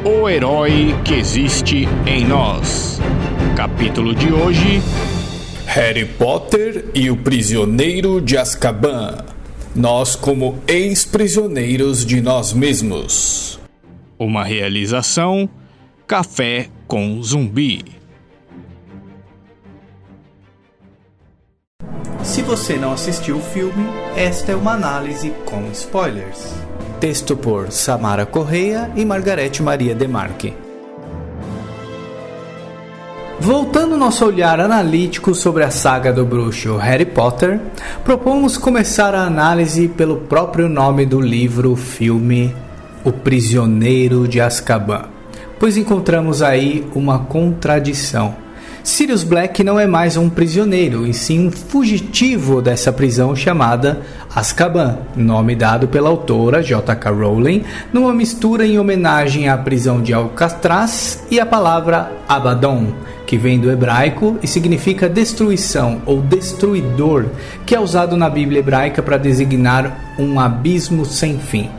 O herói que existe em nós. Capítulo de hoje: Harry Potter e o Prisioneiro de Azkaban. Nós como ex-prisioneiros de nós mesmos. Uma realização: Café com Zumbi. Se você não assistiu o filme, esta é uma análise com spoilers. Texto por Samara Correia e Margarete Maria Demarque. Voltando nosso olhar analítico sobre a saga do bruxo Harry Potter, propomos começar a análise pelo próprio nome do livro-filme O Prisioneiro de Azkaban, pois encontramos aí uma contradição. Sirius Black não é mais um prisioneiro, e sim um fugitivo dessa prisão chamada Azkaban, nome dado pela autora J.K. Rowling, numa mistura em homenagem à prisão de Alcatraz e à palavra Abaddon, que vem do hebraico e significa destruição ou destruidor, que é usado na Bíblia hebraica para designar um abismo sem fim.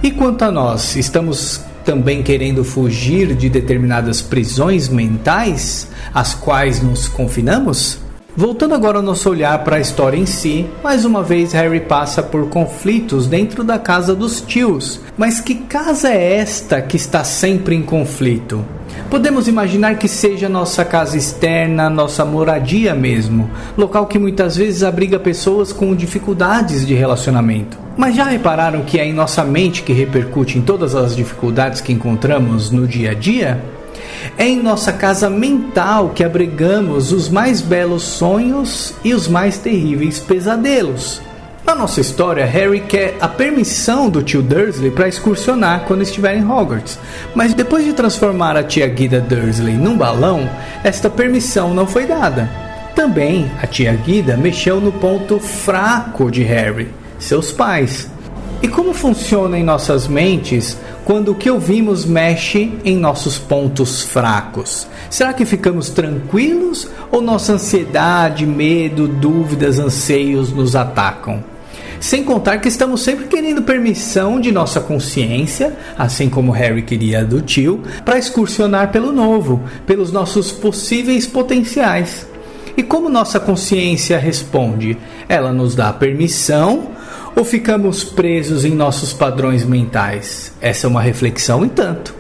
E quanto a nós, estamos também querendo fugir de determinadas prisões mentais, às quais nos confinamos? Voltando agora o nosso olhar para a história em si, mais uma vez Harry passa por conflitos dentro da casa dos tios. Mas que casa é esta que está sempre em conflito? Podemos imaginar que seja nossa casa externa, nossa moradia mesmo, local que muitas vezes abriga pessoas com dificuldades de relacionamento. Mas já repararam que é em nossa mente que repercute em todas as dificuldades que encontramos no dia a dia? É em nossa casa mental que abrigamos os mais belos sonhos e os mais terríveis pesadelos. Na nossa história, Harry quer a permissão do tio Dursley para excursionar quando estiver em Hogwarts. Mas depois de transformar a tia Guida Dursley num balão, esta permissão não foi dada. Também a tia Guida mexeu no ponto fraco de Harry, seus pais. E como funciona em nossas mentes quando o que ouvimos mexe em nossos pontos fracos? Será que ficamos tranquilos ou nossa ansiedade, medo, dúvidas, anseios nos atacam? Sem contar que estamos sempre querendo permissão de nossa consciência, assim como Harry queria do tio, para excursionar pelo novo, pelos nossos possíveis potenciais. E como nossa consciência responde? Ela nos dá permissão ou ficamos presos em nossos padrões mentais? Essa é uma reflexão em tanto.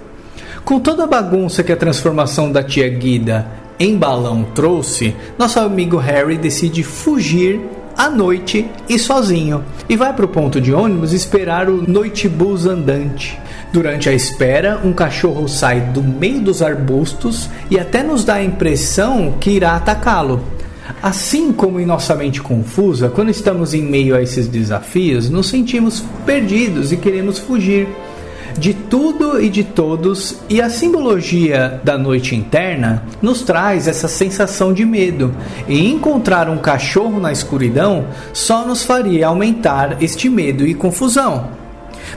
Com toda a bagunça que a transformação da tia Guida em balão trouxe, nosso amigo Harry decide fugir à noite e sozinho, e vai para o ponto de ônibus esperar o noitebus andante. Durante a espera, um cachorro sai do meio dos arbustos e até nos dá a impressão que irá atacá-lo. Assim como em nossa mente confusa, quando estamos em meio a esses desafios, nos sentimos perdidos e queremos fugir de tudo e de todos, e a simbologia da noite interna nos traz essa sensação de medo, e encontrar um cachorro na escuridão só nos faria aumentar este medo e confusão.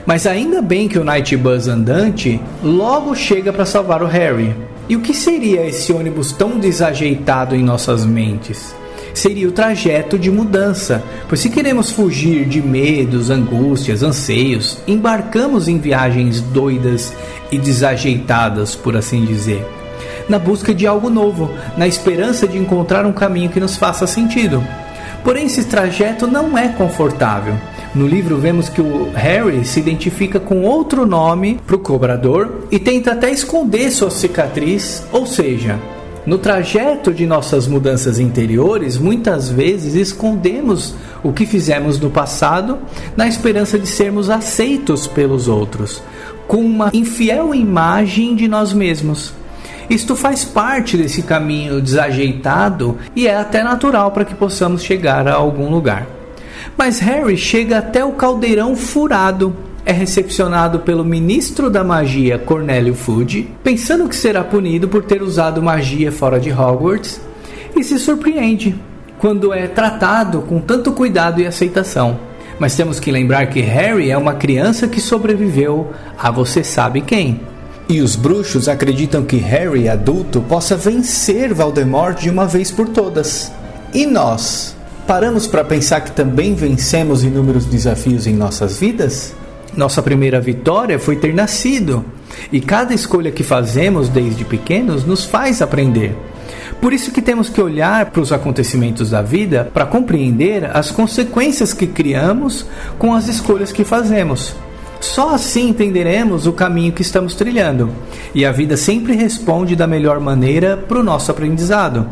Mas ainda bem que o Nightbus andante logo chega para salvar o Harry. E o que seria esse ônibus tão desajeitado em nossas mentes? Seria o trajeto de mudança, pois se queremos fugir de medos, angústias, anseios, embarcamos em viagens doidas e desajeitadas, por assim dizer, na busca de algo novo, na esperança de encontrar um caminho que nos faça sentido. Porém, esse trajeto não é confortável. No livro vemos que o Harry se identifica com outro nome para o cobrador e tenta até esconder sua cicatriz, ou seja, no trajeto de nossas mudanças interiores, muitas vezes escondemos o que fizemos no passado na esperança de sermos aceitos pelos outros, com uma infiel imagem de nós mesmos. Isto faz parte desse caminho desajeitado e é até natural para que possamos chegar a algum lugar. Mas Harry chega até o caldeirão furado, é recepcionado pelo ministro da magia Cornélio Fudge, pensando que será punido por ter usado magia fora de Hogwarts, e se surpreende quando é tratado com tanto cuidado e aceitação. Mas temos que lembrar que Harry é uma criança que sobreviveu a você sabe quem. E os bruxos acreditam que Harry, adulto, possa vencer Voldemort de uma vez por todas. E nós? Paramos para pensar que também vencemos inúmeros desafios em nossas vidas? Nossa primeira vitória foi ter nascido, e cada escolha que fazemos desde pequenos nos faz aprender. Por isso que temos que olhar para os acontecimentos da vida para compreender as consequências que criamos com as escolhas que fazemos. Só assim entenderemos o caminho que estamos trilhando, e a vida sempre responde da melhor maneira para o nosso aprendizado.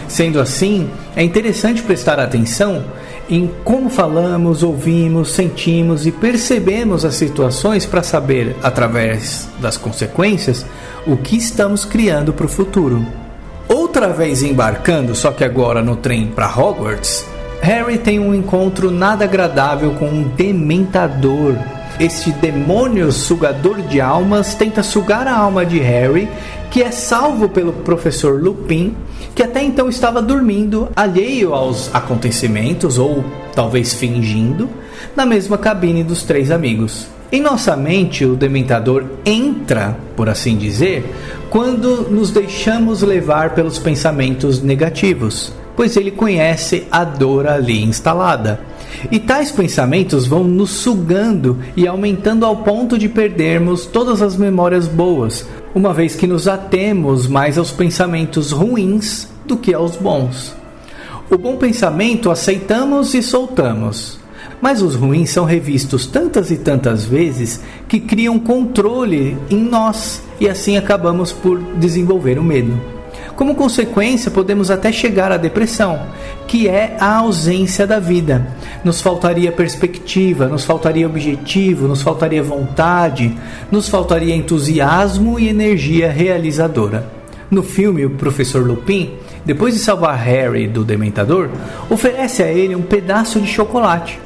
Sendo assim, é interessante prestar atenção em como falamos, ouvimos, sentimos e percebemos as situações para saber, através das consequências, o que estamos criando para o futuro. Outra vez embarcando, só que agora no trem para Hogwarts, Harry tem um encontro nada agradável com um dementador. Este demônio sugador de almas tenta sugar a alma de Harry, que é salvo pelo professor Lupin, que até então estava dormindo, alheio aos acontecimentos, ou talvez fingindo, na mesma cabine dos três amigos. Em nossa mente, o dementador entra, por assim dizer, quando nos deixamos levar pelos pensamentos negativos, pois ele conhece a dor ali instalada. E tais pensamentos vão nos sugando e aumentando ao ponto de perdermos todas as memórias boas, uma vez que nos atemos mais aos pensamentos ruins do que aos bons. O bom pensamento aceitamos e soltamos, mas os ruins são revistos tantas e tantas vezes que criam controle em nós, e assim acabamos por desenvolver o medo. Como consequência, podemos até chegar à depressão, que é a ausência da vida. Nos faltaria perspectiva, nos faltaria objetivo, nos faltaria vontade, nos faltaria entusiasmo e energia realizadora. No filme, o professor Lupin, depois de salvar Harry do dementador, oferece a ele um pedaço de chocolate.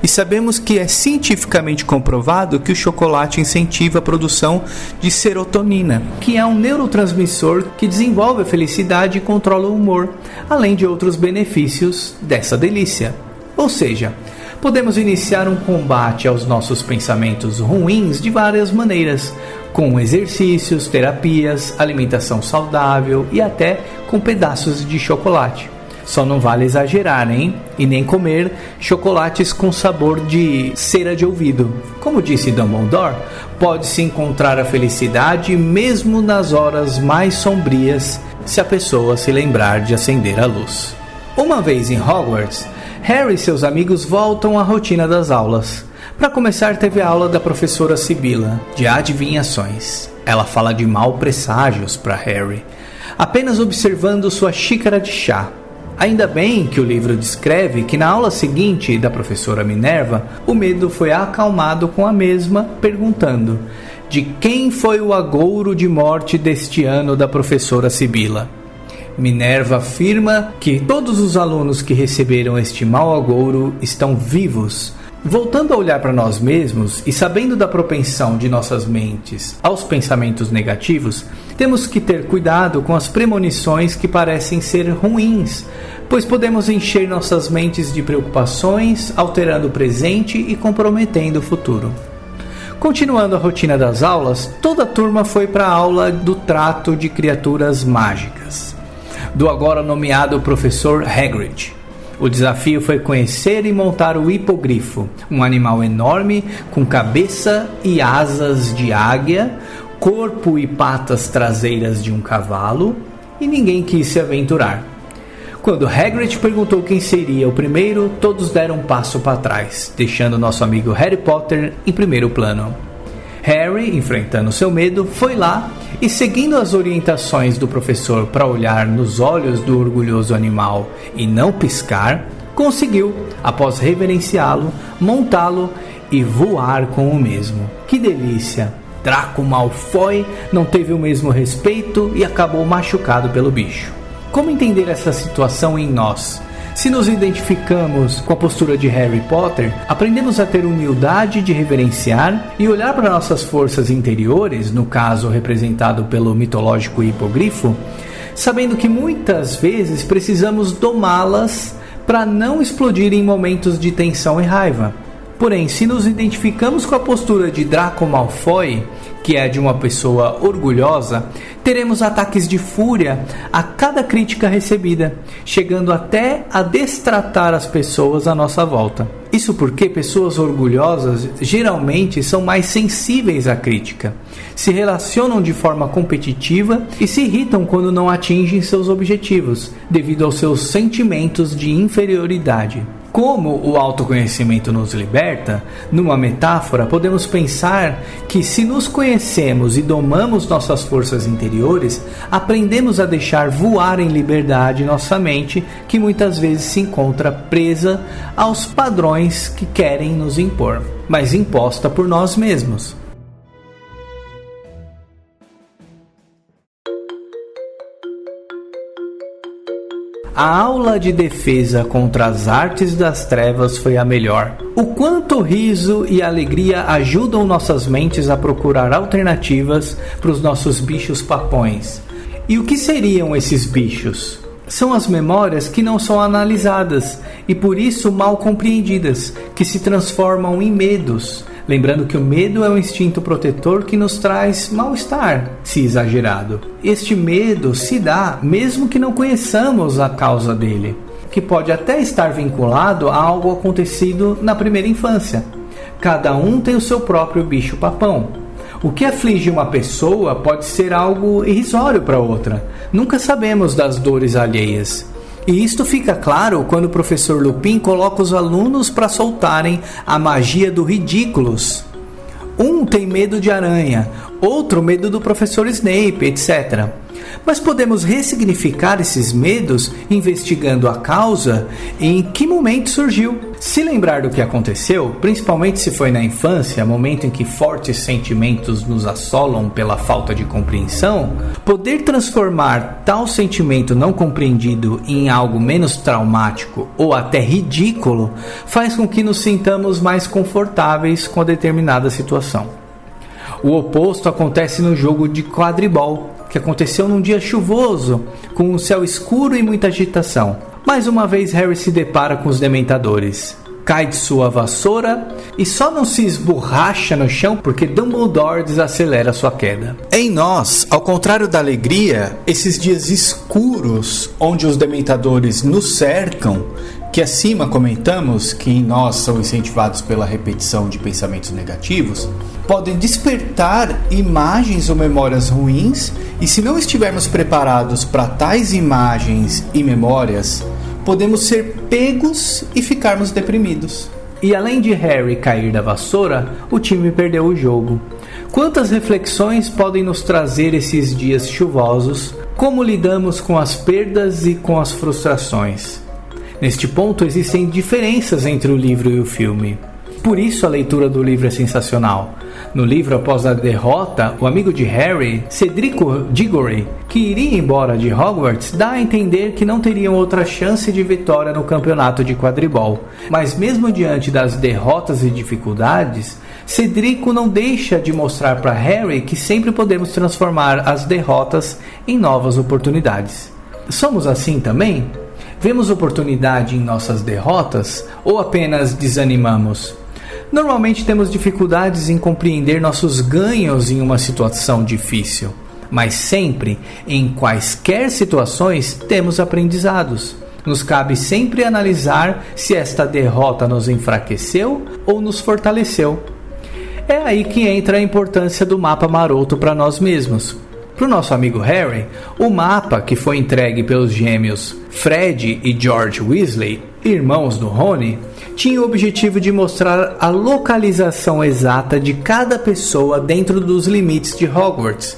E sabemos que é cientificamente comprovado que o chocolate incentiva a produção de serotonina, que é um neurotransmissor que desenvolve a felicidade e controla o humor, além de outros benefícios dessa delícia. Ou seja, podemos iniciar um combate aos nossos pensamentos ruins de várias maneiras, com exercícios, terapias, alimentação saudável e até com pedaços de chocolate. Só não vale exagerar, hein? E nem comer chocolates com sabor de cera de ouvido. Como disse Dumbledore, pode-se encontrar a felicidade mesmo nas horas mais sombrias, se a pessoa se lembrar de acender a luz. Uma vez em Hogwarts, Harry e seus amigos voltam à rotina das aulas. Para começar, teve a aula da professora Sibila, de adivinhações. Ela fala de maus presságios para Harry, apenas observando sua xícara de chá. Ainda bem que o livro descreve que na aula seguinte da professora Minerva, o medo foi acalmado com a mesma, perguntando: de quem foi o agouro de morte deste ano da professora Sibila? Minerva afirma que todos os alunos que receberam este mau agouro estão vivos. Voltando a olhar para nós mesmos e sabendo da propensão de nossas mentes aos pensamentos negativos, temos que ter cuidado com as premonições que parecem ser ruins, pois podemos encher nossas mentes de preocupações, alterando o presente e comprometendo o futuro. Continuando a rotina das aulas, toda a turma foi para a aula do trato de criaturas mágicas, do agora nomeado professor Hagrid. O desafio foi conhecer e montar o hipogrifo, um animal enorme com cabeça e asas de águia, corpo e patas traseiras de um cavalo, e ninguém quis se aventurar. Quando Hagrid perguntou quem seria o primeiro, todos deram um passo para trás, deixando nosso amigo Harry Potter em primeiro plano. Harry, enfrentando seu medo, foi lá e, seguindo as orientações do professor para olhar nos olhos do orgulhoso animal e não piscar, conseguiu, após reverenciá-lo, montá-lo e voar com o mesmo. Que delícia! Draco Malfoy não teve o mesmo respeito e acabou machucado pelo bicho. Como entender essa situação em nós? Se nos identificamos com a postura de Harry Potter, aprendemos a ter humildade de reverenciar e olhar para nossas forças interiores, no caso representado pelo mitológico hipogrifo, sabendo que muitas vezes precisamos domá-las para não explodir em momentos de tensão e raiva. Porém, se nos identificamos com a postura de Draco Malfoy, que é de uma pessoa orgulhosa, teremos ataques de fúria a cada crítica recebida, chegando até a destratar as pessoas à nossa volta. Isso porque pessoas orgulhosas geralmente são mais sensíveis à crítica, se relacionam de forma competitiva e se irritam quando não atingem seus objetivos, devido aos seus sentimentos de inferioridade. Como o autoconhecimento nos liberta, numa metáfora, podemos pensar que se nos conhecemos e domamos nossas forças interiores, aprendemos a deixar voar em liberdade nossa mente, que muitas vezes se encontra presa aos padrões que querem nos impor, mas imposta por nós mesmos. A aula de defesa contra as artes das trevas foi a melhor. O quanto o riso e a alegria ajudam nossas mentes a procurar alternativas para os nossos bichos papões. E o que seriam esses bichos? São as memórias que não são analisadas e por isso mal compreendidas, que se transformam em medos. Lembrando que o medo é um instinto protetor que nos traz mal-estar, se exagerado. Este medo se dá mesmo que não conheçamos a causa dele, que pode até estar vinculado a algo acontecido na primeira infância. Cada um tem o seu próprio bicho-papão. O que aflige uma pessoa pode ser algo irrisório para outra. Nunca sabemos das dores alheias. E isto fica claro quando o professor Lupin coloca os alunos para soltarem a magia do ridículos. Um tem medo de aranha, outro medo do professor Snape, etc. Mas podemos ressignificar esses medos investigando a causa e em que momento surgiu. Se lembrar do que aconteceu, principalmente se foi na infância, momento em que fortes sentimentos nos assolam pela falta de compreensão, poder transformar tal sentimento não compreendido em algo menos traumático ou até ridículo faz com que nos sintamos mais confortáveis com a determinada situação. O oposto acontece no jogo de quadribol, que aconteceu num dia chuvoso, com um céu escuro e muita agitação. Mais uma vez Harry se depara com os dementadores. Cai de sua vassoura e só não se esborracha no chão porque Dumbledore desacelera sua queda. Em nós, ao contrário da alegria, esses dias escuros onde os dementadores nos cercam, que acima comentamos que em nós são incentivados pela repetição de pensamentos negativos, podem despertar imagens ou memórias ruins, e se não estivermos preparados para tais imagens e memórias, podemos ser pegos e ficarmos deprimidos. E além de Harry cair da vassoura, o time perdeu o jogo. Quantas reflexões podem nos trazer esses dias chuvosos? Como lidamos com as perdas e com as frustrações? Neste ponto existem diferenças entre o livro e o filme. Por isso a leitura do livro é sensacional. No livro, após a derrota, o amigo de Harry, Cedrico Diggory, que iria embora de Hogwarts, dá a entender que não teriam outra chance de vitória no campeonato de quadribol. Mas mesmo diante das derrotas e dificuldades, Cedrico não deixa de mostrar para Harry que sempre podemos transformar as derrotas em novas oportunidades. Somos assim também? Vemos oportunidade em nossas derrotas ou apenas desanimamos? Normalmente temos dificuldades em compreender nossos ganhos em uma situação difícil, mas sempre, em quaisquer situações, temos aprendizados. Nos cabe sempre analisar se esta derrota nos enfraqueceu ou nos fortaleceu. É aí que entra a importância do mapa maroto para nós mesmos. Para o nosso amigo Harry, o mapa que foi entregue pelos gêmeos Fred e George Weasley, irmãos do Rony, tinha o objetivo de mostrar a localização exata de cada pessoa dentro dos limites de Hogwarts,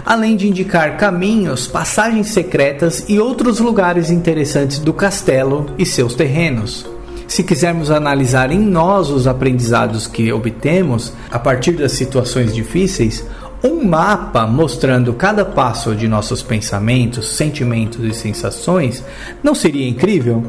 além de indicar caminhos, passagens secretas e outros lugares interessantes do castelo e seus terrenos. Se quisermos analisar em nós os aprendizados que obtemos a partir das situações difíceis, um mapa mostrando cada passo de nossos pensamentos, sentimentos e sensações não seria incrível?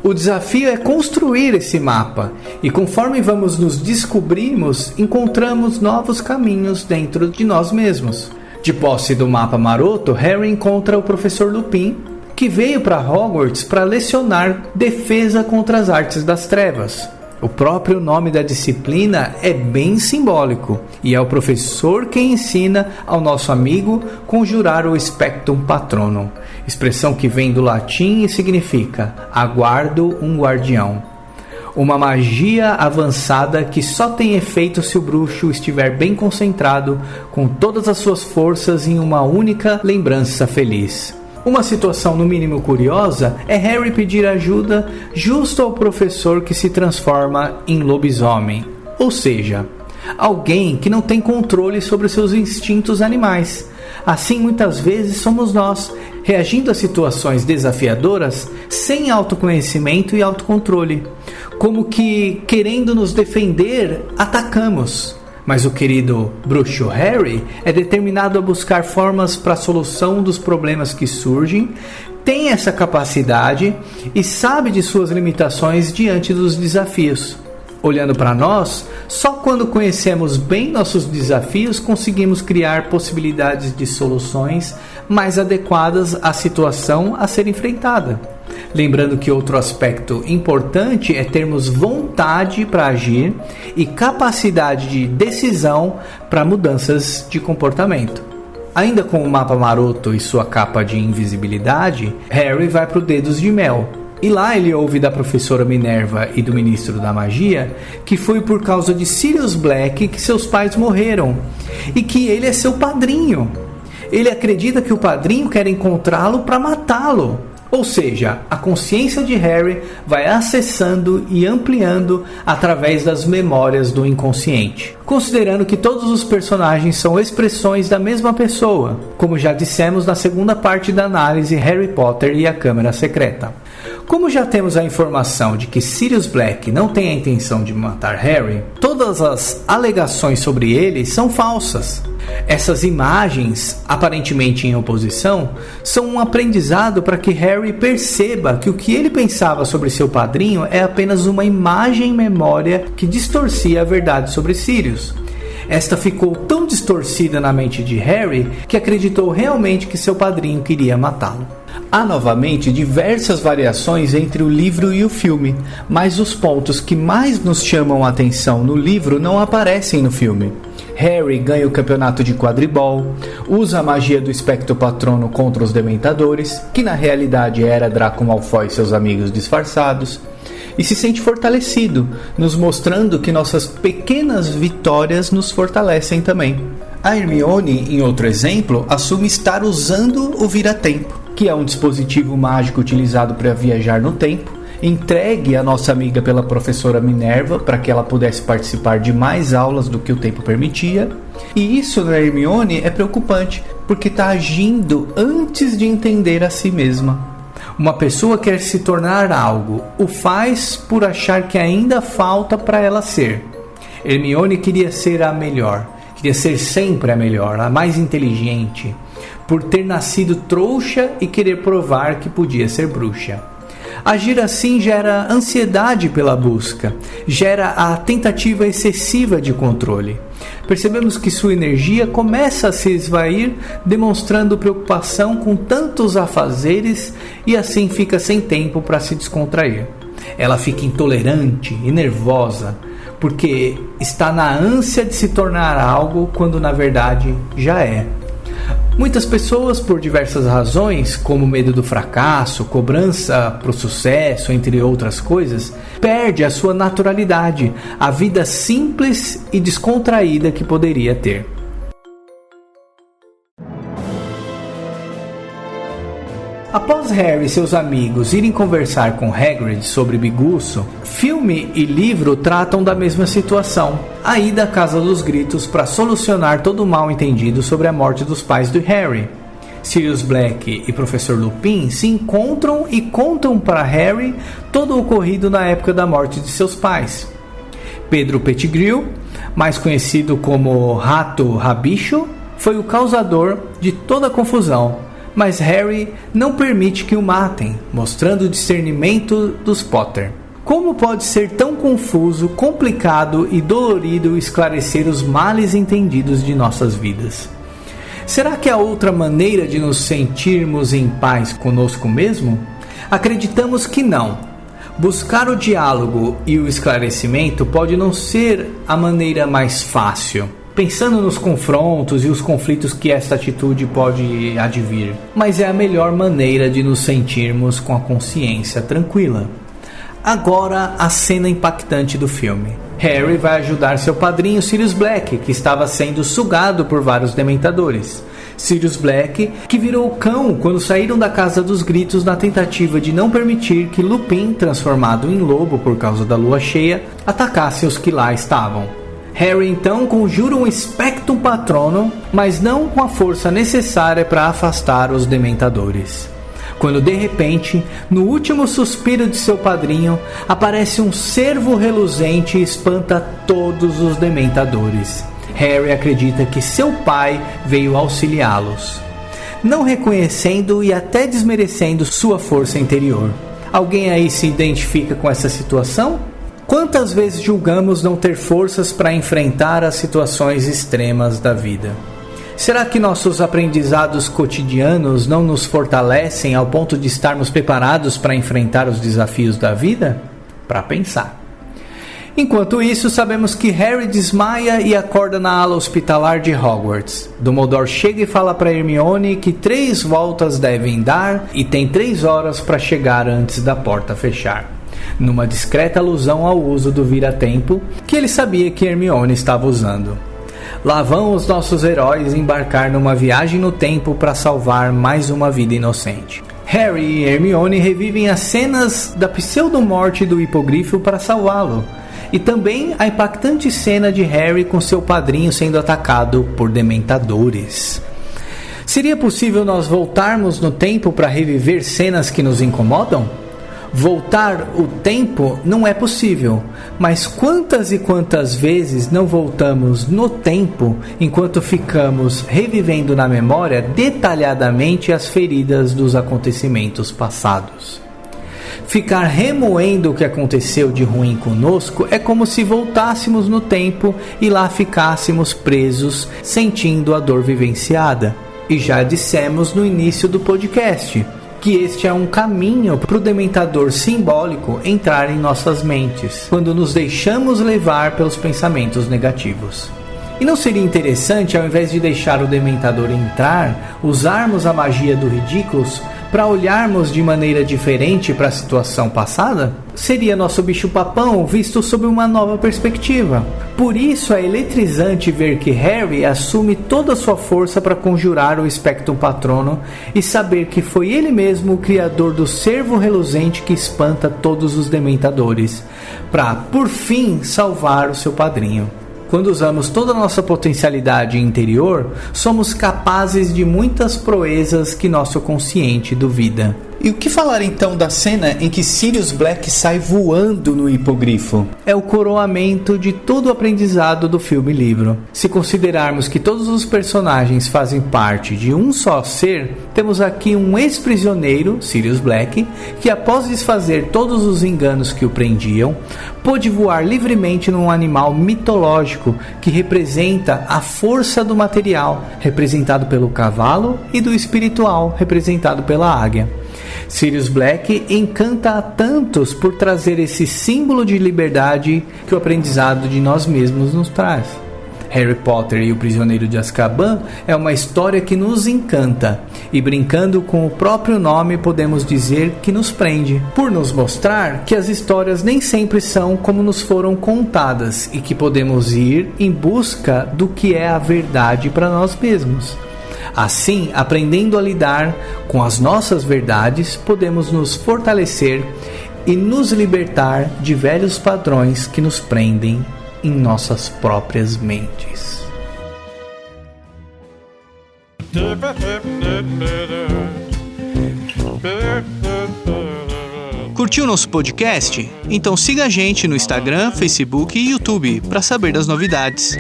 O desafio é construir esse mapa, e conforme vamos nos descobrirmos, encontramos novos caminhos dentro de nós mesmos. De posse do mapa maroto, Harry encontra o professor Lupin, que veio para Hogwarts para lecionar defesa contra as artes das trevas. O próprio nome da disciplina é bem simbólico e é o professor quem ensina ao nosso amigo conjurar o Spectrum Patronum, expressão que vem do latim e significa aguardo um guardião. Uma magia avançada que só tem efeito se o bruxo estiver bem concentrado com todas as suas forças em uma única lembrança feliz. Uma situação no mínimo curiosa é Harry pedir ajuda justo ao professor que se transforma em lobisomem, ou seja, alguém que não tem controle sobre seus instintos animais. Assim, muitas vezes somos nós, reagindo a situações desafiadoras sem autoconhecimento e autocontrole. Como que, querendo nos defender, atacamos. Mas o querido bruxo Harry é determinado a buscar formas para a solução dos problemas que surgem, tem essa capacidade e sabe de suas limitações diante dos desafios. Olhando para nós, só quando conhecemos bem nossos desafios conseguimos criar possibilidades de soluções mais adequadas à situação a ser enfrentada. Lembrando que outro aspecto importante é termos vontade para agir e capacidade de decisão para mudanças de comportamento. Ainda com o mapa maroto e sua capa de invisibilidade, Harry vai para o Dedos de Mel. E lá ele ouve da professora Minerva e do ministro da magia que foi por causa de Sirius Black que seus pais morreram e que ele é seu padrinho. Ele acredita que o padrinho quer encontrá-lo para matá-lo. Ou seja, a consciência de Harry vai acessando e ampliando através das memórias do inconsciente, considerando que todos os personagens são expressões da mesma pessoa, como já dissemos na segunda parte da análise Harry Potter e a Câmara Secreta. Como já temos a informação de que Sirius Black não tem a intenção de matar Harry, todas as alegações sobre ele são falsas. Essas imagens, aparentemente em oposição, são um aprendizado para que Harry perceba que o que ele pensava sobre seu padrinho é apenas uma imagem-memória que distorcia a verdade sobre Sirius. Esta ficou tão distorcida na mente de Harry que acreditou realmente que seu padrinho queria matá-lo. Há novamente diversas variações entre o livro e o filme, mas os pontos que mais nos chamam a atenção no livro não aparecem no filme. Harry ganha o campeonato de quadribol, usa a magia do Spectrum Patronum contra os Dementadores, que na realidade era Draco Malfoy e seus amigos disfarçados, e se sente fortalecido, nos mostrando que nossas pequenas vitórias nos fortalecem também. A Hermione, em outro exemplo, assume estar usando o Vira-Tempo, que é um dispositivo mágico utilizado para viajar no tempo, entregue à nossa amiga pela professora Minerva para que ela pudesse participar de mais aulas do que o tempo permitia. E isso na Hermione é preocupante, porque está agindo antes de entender a si mesma. Uma pessoa quer se tornar algo, o faz por achar que ainda falta para ela ser. Hermione queria ser a melhor, queria ser sempre a melhor, a mais inteligente, por ter nascido trouxa e querer provar que podia ser bruxa. Agir assim gera ansiedade pela busca, gera a tentativa excessiva de controle. Percebemos que sua energia começa a se esvair, demonstrando preocupação com tantos afazeres e assim fica sem tempo para se descontrair. Ela fica intolerante e nervosa, porque está na ânsia de se tornar algo quando na verdade já é. Muitas pessoas, por diversas razões, como medo do fracasso, cobrança para o sucesso, entre outras coisas, perde a sua naturalidade, a vida simples e descontraída que poderia ter. Após Harry e seus amigos irem conversar com Hagrid sobre Biguço, filme e livro tratam da mesma situação, a ida à Casa dos Gritos para solucionar todo o mal-entendido sobre a morte dos pais de Harry. Sirius Black e Professor Lupin se encontram e contam para Harry todo o ocorrido na época da morte de seus pais. Pedro Pettigrew, mais conhecido como Rato Rabicho, foi o causador de toda a confusão, mas Harry não permite que o matem, mostrando o discernimento dos Potter. Como pode ser tão confuso, complicado e dolorido esclarecer os males entendidos de nossas vidas? Será que há outra maneira de nos sentirmos em paz conosco mesmo? Acreditamos que não. Buscar o diálogo e o esclarecimento pode não ser a maneira mais fácil, pensando nos confrontos e os conflitos que esta atitude pode advir, mas é a melhor maneira de nos sentirmos com a consciência tranquila. Agora, a cena impactante do filme. Harry vai ajudar seu padrinho Sirius Black, que estava sendo sugado por vários dementadores. Sirius Black, que virou cão quando saíram da Casa dos Gritos na tentativa de não permitir que Lupin, transformado em lobo por causa da lua cheia, atacasse os que lá estavam. Harry então conjura um Expectum Patronum, mas não com a força necessária para afastar os dementadores. Quando de repente, no último suspiro de seu padrinho, aparece um cervo reluzente e espanta todos os dementadores. Harry acredita que seu pai veio auxiliá-los, não reconhecendo e até desmerecendo sua força interior. Alguém aí se identifica com essa situação? Quantas vezes julgamos não ter forças para enfrentar as situações extremas da vida? Será que nossos aprendizados cotidianos não nos fortalecem ao ponto de estarmos preparados para enfrentar os desafios da vida? Para pensar. Enquanto isso, sabemos que Harry desmaia e acorda na ala hospitalar de Hogwarts. Dumbledore chega e fala para Hermione que 3 voltas devem dar e tem 3 horas para chegar antes da porta fechar, numa discreta alusão ao uso do vira-tempo que ele sabia que Hermione estava usando. Lá vão os nossos heróis embarcar numa viagem no tempo para salvar mais uma vida inocente. Harry e Hermione revivem as cenas da pseudo-morte do hipogrifo para salvá-lo, e também a impactante cena de Harry com seu padrinho sendo atacado por dementadores. Seria possível nós voltarmos no tempo para reviver cenas que nos incomodam? Voltar o tempo não é possível, mas quantas e quantas vezes não voltamos no tempo enquanto ficamos revivendo na memória detalhadamente as feridas dos acontecimentos passados? Ficar remoendo o que aconteceu de ruim conosco é como se voltássemos no tempo e lá ficássemos presos, sentindo a dor vivenciada. E já dissemos no início do podcast que este é um caminho para o dementador simbólico entrar em nossas mentes, quando nos deixamos levar pelos pensamentos negativos. E não seria interessante, ao invés de deixar o dementador entrar, usarmos a magia do Ridículos para olharmos de maneira diferente para a situação passada? Seria nosso bicho-papão visto sob uma nova perspectiva. Por isso é eletrizante ver que Harry assume toda a sua força para conjurar o Expectum Patronum e saber que foi ele mesmo o criador do cervo reluzente que espanta todos os dementadores, para, por fim, salvar o seu padrinho. Quando usamos toda a nossa potencialidade interior, somos capazes de muitas proezas que nosso consciente duvida. E o que falar então da cena em que Sirius Black sai voando no hipogrifo? É o coroamento de todo o aprendizado do filme-livro. Se considerarmos que todos os personagens fazem parte de um só ser, temos aqui um ex-prisioneiro, Sirius Black, que após desfazer todos os enganos que o prendiam, pôde voar livremente num animal mitológico que representa a força do material, representado pelo cavalo, e do espiritual, representado pela águia. Sirius Black encanta a tantos por trazer esse símbolo de liberdade que o aprendizado de nós mesmos nos traz. Harry Potter e o Prisioneiro de Azkaban é uma história que nos encanta, e brincando com o próprio nome podemos dizer que nos prende, por nos mostrar que as histórias nem sempre são como nos foram contadas e que podemos ir em busca do que é a verdade para nós mesmos. Assim, aprendendo a lidar com as nossas verdades, podemos nos fortalecer e nos libertar de velhos padrões que nos prendem em nossas próprias mentes. Curtiu nosso podcast? Então siga a gente no Instagram, Facebook e YouTube para saber das novidades.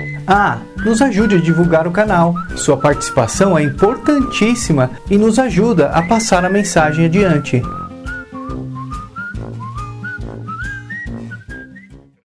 Nos ajude a divulgar o canal. Sua participação é importantíssima e nos ajuda a passar a mensagem adiante.